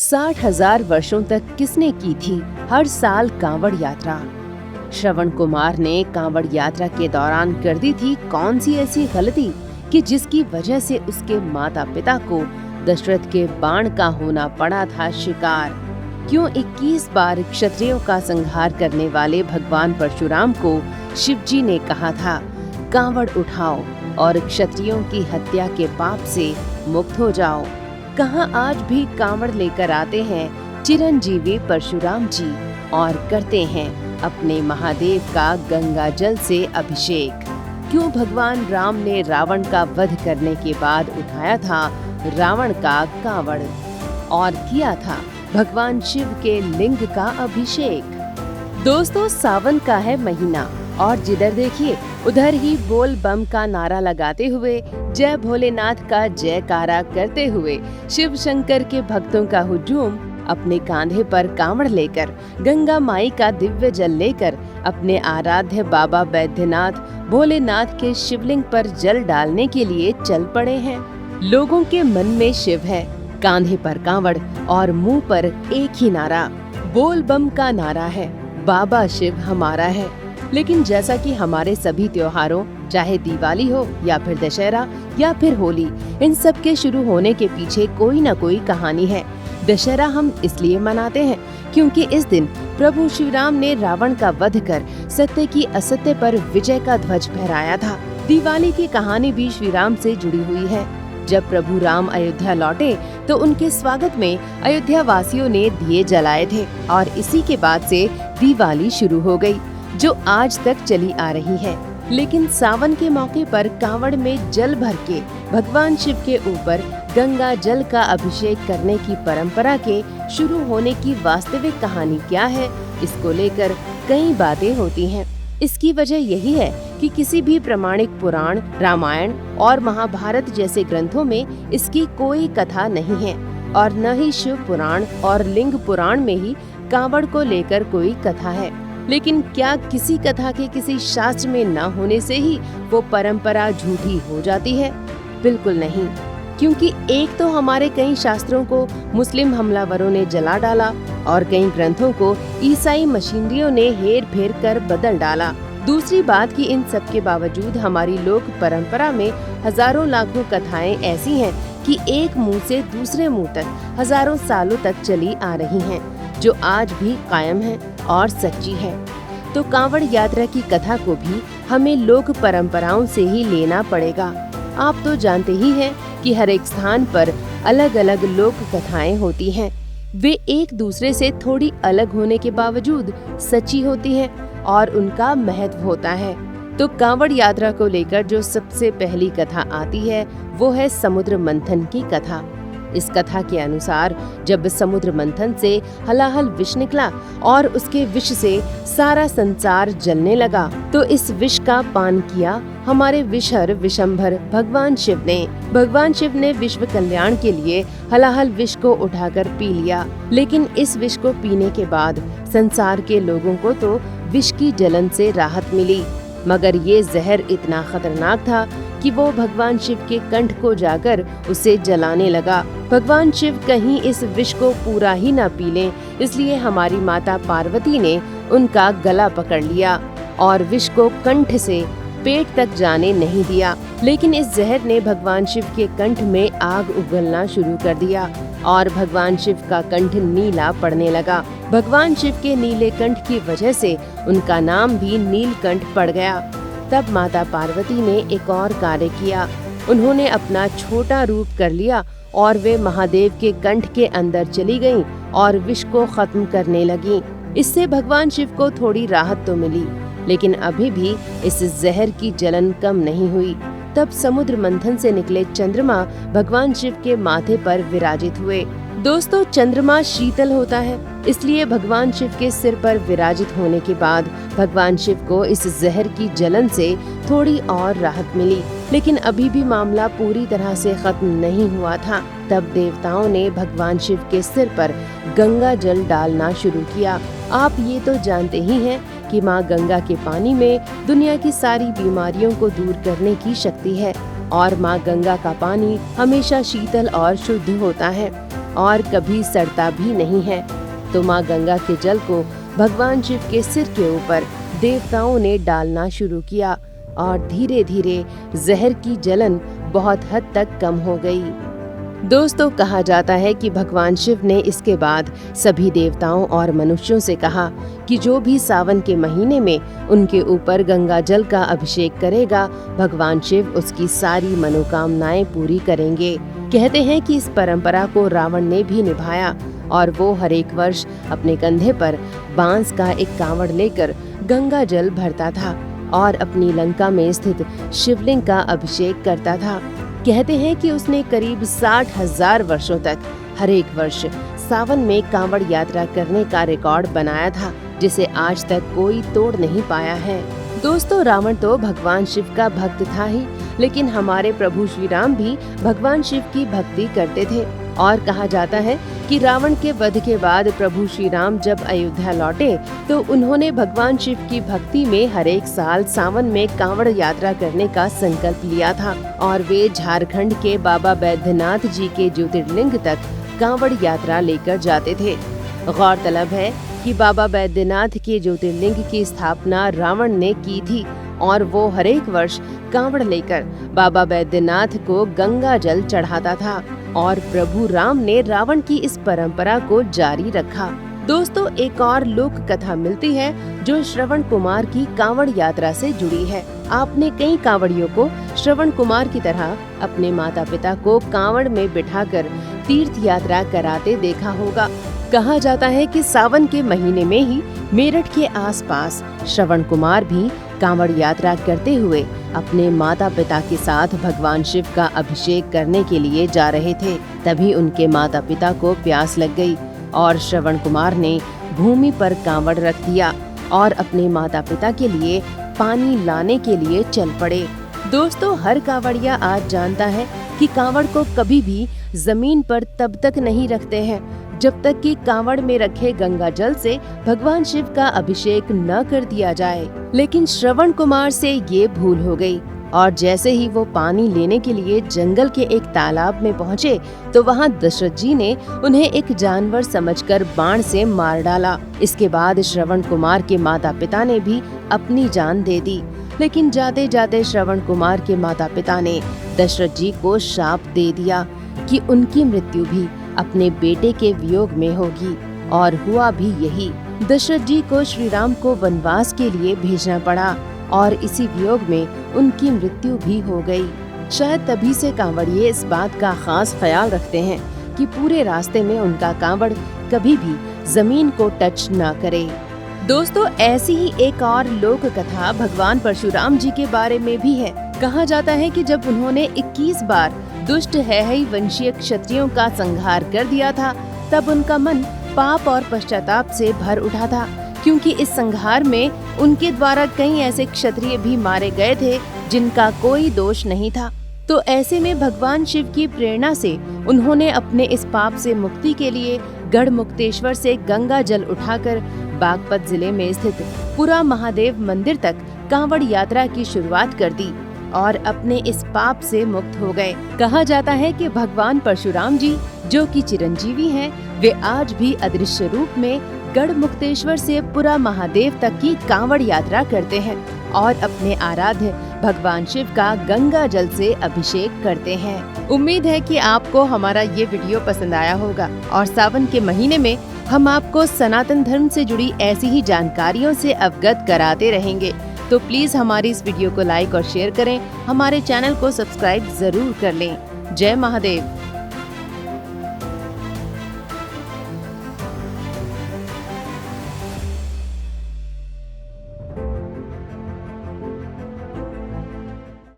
60,000 वर्षों तक किसने की थी हर साल कांवड़ यात्रा? श्रवण कुमार ने कांवड़ यात्रा के दौरान कर दी थी कौन सी ऐसी गलती कि जिसकी वजह से उसके माता पिता को दशरथ के बाण का होना पड़ा था शिकार? क्यों 21 बार क्षत्रियों का संहार करने वाले भगवान परशुराम को शिवजी ने कहा था कांवड़ उठाओ और क्षत्रियों की हत्या के पाप से मुक्त हो जाओ? कहां आज भी कांवड़ लेकर आते हैं चिरंजीवी परशुराम जी और करते हैं अपने महादेव का गंगा जल से अभिषेक? क्यों भगवान राम ने रावण का वध करने के बाद उठाया था रावण का कांवड़ और किया था भगवान शिव के लिंग का अभिषेक? दोस्तों, सावन का है महीना और जिधर देखिए उधर ही बोल बम का नारा लगाते हुए जय भोलेनाथ का जयकारा करते हुए शिव शंकर के भक्तों का हुजूम अपने कांधे पर कांवड़ लेकर गंगा माई का दिव्य जल लेकर अपने आराध्य बाबा बैद्यनाथ भोलेनाथ के शिवलिंग पर जल डालने के लिए चल पड़े हैं। लोगों के मन में शिव है, कांधे पर कांवड़ और मुंह पर एक ही नारा बोल बम का नारा है, बाबा शिव हमारा है। लेकिन जैसा कि हमारे सभी त्योहारों, चाहे दिवाली हो या फिर दशहरा या फिर होली, इन सब के शुरू होने के पीछे कोई न कोई कहानी है। दशहरा हम इसलिए मनाते हैं क्योंकि इस दिन प्रभु श्री राम ने रावण का वध कर सत्य की असत्य पर विजय का ध्वज फहराया था। दिवाली की कहानी भी श्री राम से जुड़ी हुई है। जब प्रभु राम अयोध्या लौटे तो उनके स्वागत में अयोध्या वासियों ने दिए जलाए थे और इसी के बाद से दिवाली शुरू हो गई, जो आज तक चली आ रही है। लेकिन सावन के मौके पर कांवड़ में जल भर के भगवान शिव के ऊपर गंगा जल का अभिषेक करने की परंपरा के शुरू होने की वास्तविक कहानी क्या है, इसको लेकर कई बातें होती हैं। इसकी वजह यही है कि किसी भी प्रमाणिक पुराण, रामायण और महाभारत जैसे ग्रंथों में इसकी कोई कथा नहीं है और न ही शिव पुराण और लिंग पुराण में ही कांवड़ को लेकर कोई कथा है। लेकिन क्या किसी कथा के किसी शास्त्र में न होने से ही वो परंपरा झूठी हो जाती है? बिल्कुल नहीं, क्योंकि एक तो हमारे कई शास्त्रों को मुस्लिम हमलावरों ने जला डाला और कई ग्रंथों को ईसाई मशीनरियों ने हेर फेर कर बदल डाला। दूसरी बात कि इन सब के बावजूद हमारी लोक परंपरा में हजारों लाखों कथाएं ऐसी हैं कि एक मुंह से दूसरे मुंह तक हजारों सालों तक चली आ रही हैं, जो आज भी कायम है और सच्ची है। तो कांवड़ यात्रा की कथा को भी हमें लोक परंपराओं से ही लेना पड़ेगा। आप तो जानते ही हैं कि हर एक स्थान पर अलग अलग लोक कथाएं होती हैं। वे एक दूसरे से थोड़ी अलग होने के बावजूद सच्ची होती हैं और उनका महत्व होता है। तो कांवड़ यात्रा को लेकर जो सबसे पहली कथा आती है वो है समुद्र मंथन की कथा। इस कथा के अनुसार जब समुद्र मंथन से हलाहल विष निकला और उसके विष से सारा संसार जलने लगा, तो इस विष का पान किया हमारे विषहर विशंभर भगवान शिव ने। भगवान शिव ने विश्व कल्याण के लिए हलाहल विष को उठाकर पी लिया। लेकिन इस विष को पीने के बाद संसार के लोगों को तो विष की जलन से राहत मिली, मगर ये जहर इतना खतरनाक था कि वो भगवान शिव के कंठ को जाकर उसे जलाने लगा। भगवान शिव कहीं इस विष को पूरा ही न पी लें, इसलिए हमारी माता पार्वती ने उनका गला पकड़ लिया और विष को कंठ से पेट तक जाने नहीं दिया। लेकिन इस जहर ने भगवान शिव के कंठ में आग उगलना शुरू कर दिया और भगवान शिव का कंठ नीला पड़ने लगा। भगवान शिव के नीले कंठ की वजह से उनका नाम भी नीलकंठ पड़ गया। तब माता पार्वती ने एक और कार्य किया। उन्होंने अपना छोटा रूप कर लिया और वे महादेव के कंठ के अंदर चली गईं और विष को खत्म करने लगीं। इससे भगवान शिव को थोड़ी राहत तो मिली, लेकिन अभी भी इस जहर की जलन कम नहीं हुई। तब समुद्र मंथन से निकले चंद्रमा भगवान शिव के माथे पर विराजित हुए। दोस्तों, चंद्रमा शीतल होता है, इसलिए भगवान शिव के सिर पर विराजित होने के बाद भगवान शिव को इस जहर की जलन से थोड़ी और राहत मिली। लेकिन अभी भी मामला पूरी तरह से खत्म नहीं हुआ था। तब देवताओं ने भगवान शिव के सिर पर गंगा जल डालना शुरू किया। आप ये तो जानते ही हैं कि माँ गंगा के पानी में दुनिया की सारी बीमारियों को दूर करने की शक्ति है और माँ गंगा का पानी हमेशा शीतल और शुद्ध होता है। और कभी सड़ता भी नहीं है। तो माँ गंगा के जल को भगवान शिव के सिर के ऊपर देवताओं ने डालना शुरू किया और धीरे धीरे जहर की जलन बहुत हद तक कम हो गई। दोस्तों, कहा जाता है कि भगवान शिव ने इसके बाद सभी देवताओं और मनुष्यों से कहा कि जो भी सावन के महीने में उनके ऊपर गंगा जल का अभिषेक करेगा, भगवान शिव उसकी सारी मनोकामनाएं पूरी करेंगे। कहते हैं कि इस परंपरा को रावण ने भी निभाया और वो हर एक वर्ष अपने कंधे पर बांस का एक कांवड़ लेकर गंगा जल भरता था और अपनी लंका में स्थित शिवलिंग का अभिषेक करता था। कहते हैं कि उसने करीब 60,000 वर्षों तक हर एक वर्ष सावन में कांवड़ यात्रा करने का रिकॉर्ड बनाया था, जिसे आज तक कोई तोड़ नहीं पाया है। दोस्तों, रावण तो भगवान शिव का भक्त था ही, लेकिन हमारे प्रभु श्री राम भी भगवान शिव की भक्ति करते थे और कहा जाता है कि रावण के वध के बाद प्रभु श्री राम जब अयोध्या लौटे तो उन्होंने भगवान शिव की भक्ति में हर एक साल सावन में कांवड़ यात्रा करने का संकल्प लिया था और वे झारखंड के बाबा बैद्यनाथ जी के ज्योतिर्लिंग तक कांवड़ यात्रा लेकर जाते थे। गौरतलब है कि बाबा बैद्यनाथ के ज्योतिर्लिंग की स्थापना रावण ने की थी और वो हर एक वर्ष कांवड़ लेकर बाबा बैद्यनाथ को गंगा जल चढ़ाता था और प्रभु राम ने रावण की इस परंपरा को जारी रखा। दोस्तों, एक और लोक कथा मिलती है जो श्रवण कुमार की कांवड़ यात्रा से जुड़ी है। आपने कई कांवड़ियों को श्रवण कुमार की तरह अपने माता पिता को कांवड़ में बिठाकर तीर्थ यात्रा कराते देखा होगा। कहा जाता है कि सावन के महीने में ही मेरठ के आसपास श्रवण कुमार भी कांवड़ यात्रा करते हुए अपने माता पिता के साथ भगवान शिव का अभिषेक करने के लिए जा रहे थे। तभी उनके माता पिता को प्यास लग गई और श्रवण कुमार ने भूमि पर कांवड़ रख दिया और अपने माता पिता के लिए पानी लाने के लिए चल पड़े। दोस्तों, हर कांवड़िया आज जानता है कि कांवड़ को कभी भी जमीन पर तब तक नहीं रखते हैं जब तक कि कांवड़ में रखे गंगा जल से भगवान शिव का अभिषेक न कर दिया जाए। लेकिन श्रवण कुमार से ये भूल हो गई और जैसे ही वो पानी लेने के लिए जंगल के एक तालाब में पहुँचे तो वहाँ दशरथ जी ने उन्हें एक जानवर समझकर बाण से मार डाला। इसके बाद श्रवण कुमार के माता पिता ने भी अपनी जान दे दी। लेकिन जाते जाते श्रवण कुमार के माता पिता ने दशरथ जी को शाप दे दिया कि उनकी मृत्यु भी अपने बेटे के वियोग में होगी और हुआ भी यही। दशरथ जी को श्री राम को वनवास के लिए भेजना पड़ा और इसी वियोग में उनकी मृत्यु भी हो गई। शायद तभी से कांवड़िए इस बात का खास ख्याल रखते हैं कि पूरे रास्ते में उनका कांवड़ कभी भी जमीन को टच न करे। दोस्तों, ऐसी ही एक और लोक कथा भगवान परशुराम जी के बारे में भी है। कहा जाता है कि जब उन्होंने 21 बार दुष्ट हैहई वंशीय क्षत्रियों का संहार कर दिया था, तब उनका मन पाप और पश्चाताप से भर उठा था, क्योंकि इस संहार में उनके द्वारा कई ऐसे क्षत्रिय भी मारे गए थे जिनका कोई दोष नहीं था। तो ऐसे में भगवान शिव की प्रेरणा से उन्होंने अपने इस पाप से मुक्ति के लिए गढ़मुक्तेश्वर से गंगा जल उठाकर बागपत जिले में स्थित पुरा महादेव मंदिर तक कांवड़ यात्रा की शुरुआत कर दी और अपने इस पाप से मुक्त हो गए। कहा जाता है कि भगवान परशुराम जी, जो कि चिरंजीवी हैं, वे आज भी अदृश्य रूप में गढ़मुक्तेश्वर से पुरा महादेव तक की कांवड़ यात्रा करते हैं और अपने आराध्य भगवान शिव का गंगा जल से अभिषेक करते हैं। उम्मीद है कि आपको हमारा ये वीडियो पसंद आया होगा और सावन के महीने में हम आपको सनातन धर्म से जुड़ी ऐसी ही जानकारियों से अवगत कराते रहेंगे। तो प्लीज हमारी इस वीडियो को लाइक और शेयर करें, हमारे चैनल को सब्सक्राइब जरूर कर लें। जय महादेव।